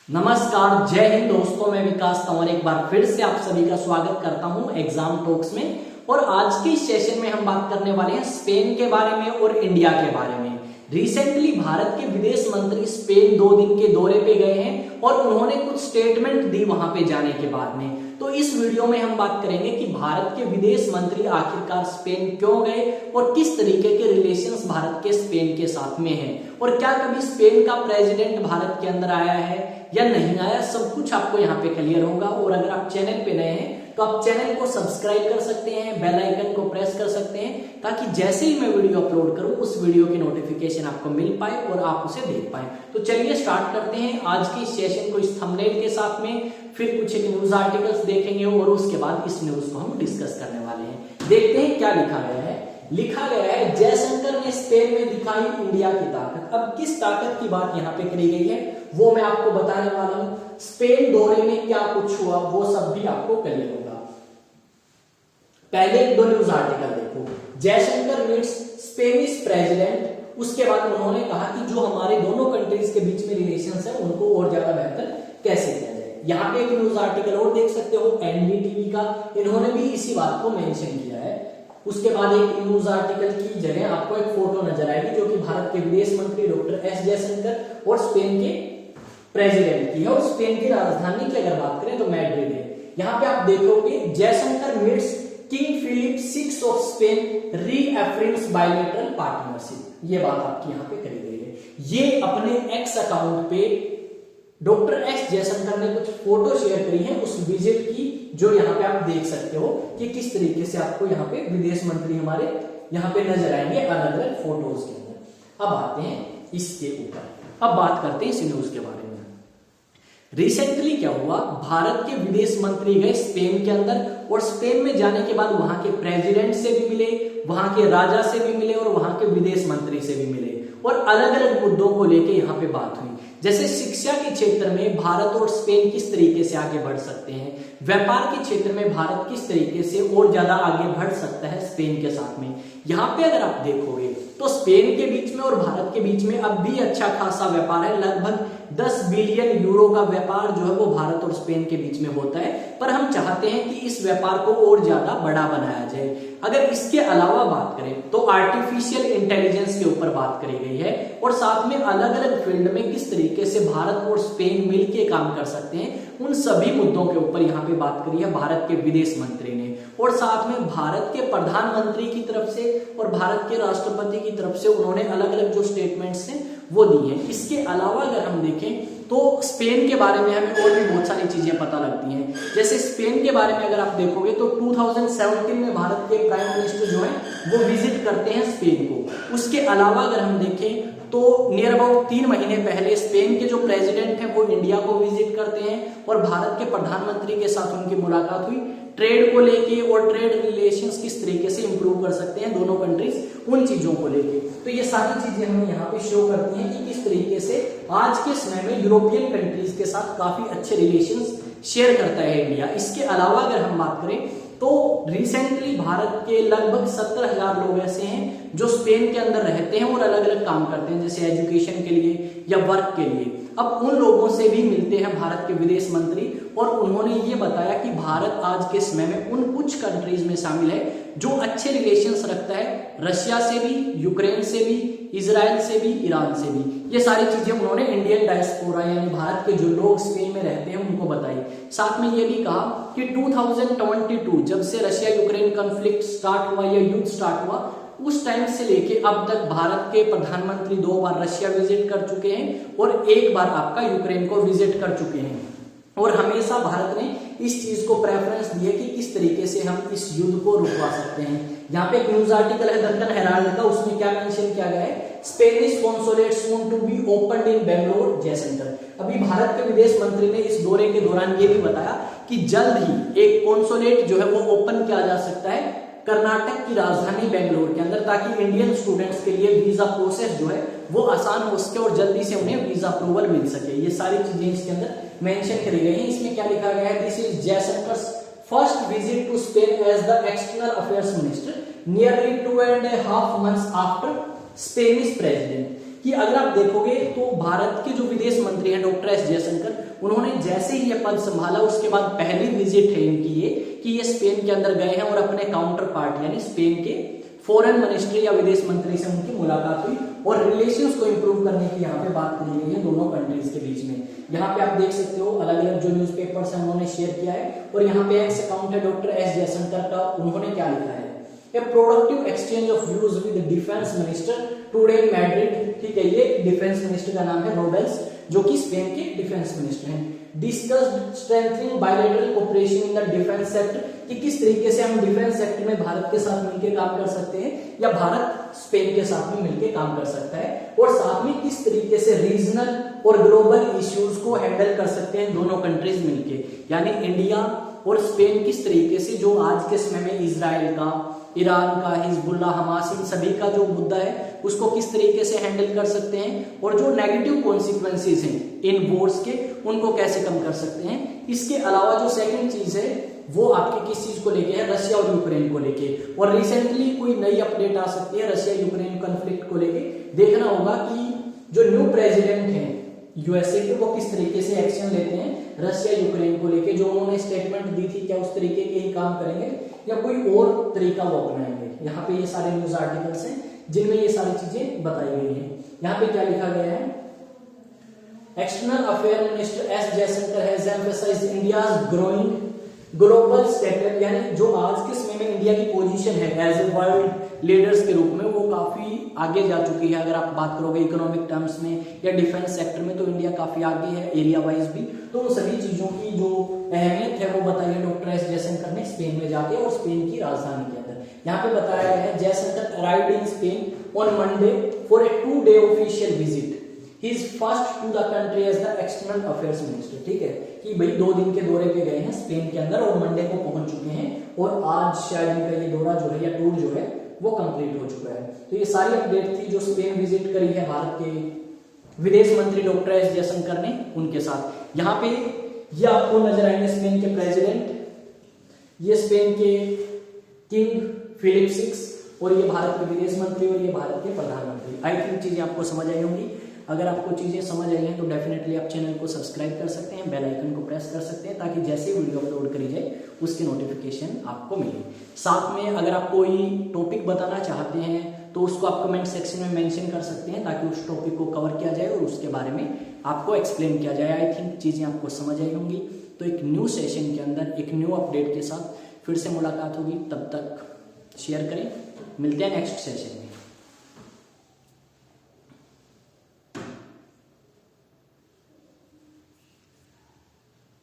नमस्कार, जय हिंद दोस्तों। मैं विकास तंवर एक बार फिर से आप सभी का स्वागत करता हूं एग्जाम टॉक्स में। और आज के सेशन में हम बात करने वाले हैं स्पेन के बारे में और इंडिया के बारे में। रिसेंटली भारत के विदेश मंत्री स्पेन 2 दिन के दौरे पे गए हैं और उन्होंने कुछ स्टेटमेंट दी वहां पे जाने के बाद में। तो इस वीडियो में हम बात करेंगे कि भारत के विदेश मंत्री आखिरकार स्पेन क्यों गए और किस तरीके के रिलेशंस भारत के स्पेन के साथ में हैं, और क्या कभी स्पेन का प्रेसिडेंट भारत के अंदर आया है या नहीं आया, सब कुछ आपको यहाँ पे क्लियर होगा। और अगर आप चैनल पे नए हैं तो आप चैनल को सब्सक्राइब कर सकते हैं, बेल आइकन को प्रेस कर सकते हैं, ताकि जैसे ही मैं वीडियो अपलोड करूं उस वीडियो की नोटिफिकेशन आपको मिल पाए और आप उसे देख पाए। तो चलिए स्टार्ट करते हैं आज के सेशन को इस थंबनेल के साथ में। फिर कुछ एक न्यूज आर्टिकल्स देखेंगे और उसके बाद इस न्यूज को हम डिस्कस करने वाले हैं। देखते हैं क्या लिखा गया है। लिखा गया है, जयशंकर ने स्पेन में दिखाई इंडिया की ताकत। अब किस ताकत की बात यहाँ पे करी गई है वो मैं आपको बताने वाला हूं। स्पेन दौरे में क्या कुछ हुआ वो सब भी आपको क्लियर होगा। पहले एक दो न्यूज आर्टिकल देखो। Jaishankar meets Spanish president. उसके बाद उन्होंने कहा कि जो हमारे दोनों कंट्रीज के बीच में रिलेशंस है उनको और ज्यादा बेहतर कैसे किया जाए। यहाँ पे एक न्यूज आर्टिकल और देख सकते हो एनडीटीवी का, इन्होंने भी इसी बात को मेंशन किया है। उसके बाद एक न्यूज आर्टिकल की जगह आपको एक फोटो नजर आएगी जो कि भारत के विदेश मंत्री डॉक्टर एस जयशंकर और स्पेन के प्रेसिडेंट की है। और स्पेन की राजधानी की अगर बात करें तो मैड्रिड है। यहाँ पे आप देखोगे Jaishankar meets King Philip 6 of Spain reaffirms bilateral partnership. ये बात आपकी यहाँ पे करी गई है। ये अपने एक्स अकाउंट पे डॉक्टर एस जयशंकर ने कुछ फोटो शेयर करी है उस विजिट की, जो यहाँ पे आप देख सकते हो कि किस तरीके से आपको यहाँ पे विदेश मंत्री हमारे यहाँ पे नजर आएंगे अलग अलग फोटोज के अंदर। अब आते हैं इसके ऊपर। अब बात करते हैं इस न्यूज के बारे में। रिसेंटली क्या हुआ, भारत के विदेश मंत्री गए स्पेन के अंदर और स्पेन में जाने के बाद वहां के प्रेसिडेंट से भी मिले, वहां के राजा से भी मिले और वहां के विदेश मंत्री से भी मिले और अलग अलग मुद्दों को लेके यहाँ पे बात हुई। जैसे शिक्षा के क्षेत्र में भारत और स्पेन किस तरीके से आगे बढ़ सकते हैं, व्यापार के क्षेत्र में भारत किस तरीके से और ज्यादा आगे बढ़ सकता है स्पेन के साथ में। यहाँ पे अगर आप देखोगे तो स्पेन के बीच में और भारत के बीच में अब भी अच्छा खासा व्यापार है। लगभग 10 बिलियन यूरो का व्यापार जो है वो भारत और स्पेन के बीच में होता है। पर हम चाहते हैं कि इस व्यापार को और ज्यादा बड़ा बनाया जाए। अगर इसके अलावा बात करें तो आर्टिफिशियल इंटेलिजेंस के ऊपर बात करी गई है और साथ में अलग अलग फील्ड में किस तरीके से भारत और स्पेन मिलकर काम कर सकते हैं, उन सभी मुद्दों के ऊपर यहाँ पे बात करी है भारत के विदेश मंत्री ने। और साथ में भारत के प्रधानमंत्री की तरफ से और भारत के राष्ट्रपति की तरफ से उन्होंने अलग अलग जो स्टेटमेंट्स हैं वो दी हैं। इसके अलावा अगर हम देखें तो स्पेन के बारे में हमें और भी बहुत सारी चीजें पता लगती हैं। जैसे स्पेन के बारे में अगर आप देखोगे तो 2017 में भारत के प्राइम मिनिस्टर जो है वो विजिट करते हैं स्पेन को। उसके अलावा अगर हम देखें तो नियर अबाउट 3 महीने पहले स्पेन के जो प्रेसिडेंट हैं वो इंडिया को विजिट करते हैं और भारत के प्रधानमंत्री के साथ उनकी मुलाकात हुई ट्रेड को लेके और ट्रेड रिलेशंस किस तरीके से इंप्रूव कर सकते हैं दोनों कंट्रीज, उन चीजों को लेके। तो ये सारी चीजें हमें यहाँ पे शो करती हैं कि किस तरीके से आज के समय में यूरोपियन कंट्रीज के साथ काफी अच्छे रिलेशंस शेयर करता है इंडिया। इसके अलावा अगर हम बात करें तो रिसेंटली भारत के लगभग 70,000 लोग ऐसे हैं जो स्पेन के अंदर रहते हैं और अलग अलग काम करते हैं, जैसे एजुकेशन के लिए या वर्क के लिए। अब उन लोगों से भी मिलते हैं भारत के विदेश मंत्री और उन्होंने ये बताया कि भारत आज के समय में उन कुछ कंट्रीज में शामिल है जो अच्छे रिलेशंस रखता है, रशिया से भी, यूक्रेन से भी, इजराइल से भी, ईरान से भी। ये सारी चीजें उन्होंने इंडियन डायस्पोरा यानी भारत के जो लोग स्पेन में रहते हैं उनको बताई। साथ में ये भी कहा कि 2022 जब से रशिया यूक्रेन कॉन्फ्लिक्ट स्टार्ट हुआ या युद्ध स्टार्ट हुआ उस टाइम से लेके अब तक भारत के प्रधानमंत्री 2 बार रशिया विजिट कर चुके हैं और 1 बार आपका यूक्रेन को विजिट कर चुके हैं। और हमेशा भारत ने इस चीज को प्रेफरेंस दी है कि किस तरीके से हम इस युद्ध को रुकवा सकते हैं। यहाँ पे एक न्यूज आर्टिकल है दक्कन हेराल्ड का, उसमें क्या मेंशन किया गया है, Spanish consulate soon to be opened in Bangalore Jaishankar. अभी भारत के विदेश मंत्री ने इस दौरे के दौरान ये भी बताया कि जल्द ही एक कॉन्सुलेट जो है वो ओपन किया जा सकता है कर्नाटक की राजधानी बेंगलोर के अंदर, ताकि इंडियन स्टूडेंट्स के लिए वीजा प्रोसेस जो है वो आसान हो सके और जल्दी से उन्हें वीजा अप्रूवल मिल सके। ये सारी चीजें इसके अंदर मेंशन करी गई हैं। इसमें क्या लिखा गया है, this is Jaishankar's first visit to Spain as the external affairs minister nearly 2.5 months after Spanish president. कि अगर आप देखोगे तो भारत के जो विदेश मंत्री हैं डॉक्टर एस जयशंकर, उन्होंने जैसे ही ये पद संभाला उसके बाद पहली विजिट है इनकी ये कि ये स्पेन के अंदर गए हैं और अपने काउंटर पार्ट यानी स्पेन के फॉरेन मिनिस्ट्री या विदेश मंत्री से उनकी मुलाकात हुई और रिलेशंस को इंप्रूव करने की यहाँ पे बात करी गई है दोनों कंट्रीज के बीच में। यहाँ पे आप देख सकते हो अलग अलग जो न्यूज़पेपर्स हैं उन्होंने शेयर किया है और यहाँ पे एक्स अकाउंट है डॉक्टर एस जयशंकर का, उन्होंने क्या लिखा है, a productive exchange of views with defence minister today in Madrid. ठीक है, ये डिफेंस मिनिस्टर का नाम है रोडेल्स, जो कि स्पेन के डिफेंस मिनिस्टर हैं। Discussed strengthening bilateral cooperation in the defence sector, कि किस तरीके से हम डिफेंस सेक्टर में भारत के साथ मिलकर काम कर सकते हैं या भारत स्पेन के साथ में मिलकर काम कर सकता है, और साथ में किस तरीके से रीजनल और ग्लोबल इश्यूज को हैंडल कर सकते हैं दोनों कंट्रीज मिलकर। यानी इंडिया और स्पेन किस तरीके से जो आज के समय में इजराइल का, ईरान का, हिजबुल्लाह, हमास, इन सभी का जो मुद्दा है उसको किस तरीके से हैंडल कर सकते हैं, और जो नेगेटिव कॉन्सिक्वेंसेस हैं इन वॉर्स के उनको कैसे कम कर सकते हैं। इसके अलावा जो सेकंड चीज है वो आपके किस चीज को लेके है, रशिया और यूक्रेन को लेके, और रिसेंटली कोई नई अपडेट आ सकती है रशिया यूक्रेन कॉन्फ्लिक्ट को लेके। देखना होगा कि जो न्यू प्रेसिडेंट हैं यूएसए के वो किस तरीके से एक्शन लेते हैं रशिया यूक्रेन को लेके। जो उन्होंने स्टेटमेंट दी थी क्या उस तरीके के ही काम करेंगे या कोई और तरीका वो अपनाएंगे। यहाँ पे ये सारे न्यूज आर्टिकल्स हैं जिनमें ये सारी चीजें बताई गई हैं। यहाँ पे क्या लिखा गया है, external affair minister S Jaishankar has emphasised India's growing global status, यानी जो आज के समय में इंडिया की पोजीशन है एज ए वर्ल्ड लीडर्स के रूप में वो काफी आगे जा चुकी है। अगर आप बात करोगे इकोनॉमिक टर्म्स में या डिफेंस सेक्टर में तो इंडिया काफी आगे है एरिया वाइज भी। तो उन सभी चीजों की जो अहमियत है वो बताई है डॉक्टर एस जयशंकर ने स्पेन में जाके और स्पेन की राजधानी के अंदर। यहाँ पे बताया गया है Jaishankar arrived in Spain on Monday for a 2-day official visit. He is first to the country as the external affairs minister. ठीक है कि भाई 2 दिन के दौरे पे गए हैं स्पेन के अंदर और मंडे को पहुंच चुके हैं और आज शायद इनका ये दौरा जो है या टूर जो है वो कंप्लीट हो चुका है। तो ये सारी अपडेट थी जो स्पेन विजिट करी है भारत के विदेश मंत्री डॉक्टर एस जयशंकर ने उनके साथ। यहाँ पे ये आपको नजर आएंगे स्पेन के प्रेसिडेंट, ये स्पेन के किंग फिलिप 6 और ये भारत के विदेश मंत्री और ये भारत के प्रधानमंत्री। आई थिंक चीजें आपको समझ आई होंगी। अगर आपको चीजें समझ आई हैं तो डेफिनेटली आप चैनल को सब्सक्राइब कर सकते हैं, बेल आइकन को प्रेस कर सकते हैं ताकि जैसे ही वीडियो अपलोड करी जाए उसकी नोटिफिकेशन आपको मिले। साथ में अगर आप कोई टॉपिक बताना चाहते हैं तो उसको आप कमेंट सेक्शन में मेंशन कर सकते हैं ताकि उस टॉपिक को कवर किया जाए और उसके बारे में आपको एक्सप्लेन किया जाए। आई थिंक चीजें आपको समझ आई होंगी। तो एक न्यू सेशन के अंदर एक न्यू अपडेट के साथ फिर से मुलाकात होगी। तब तक शेयर करें, मिलते हैं नेक्स्ट सेशन में।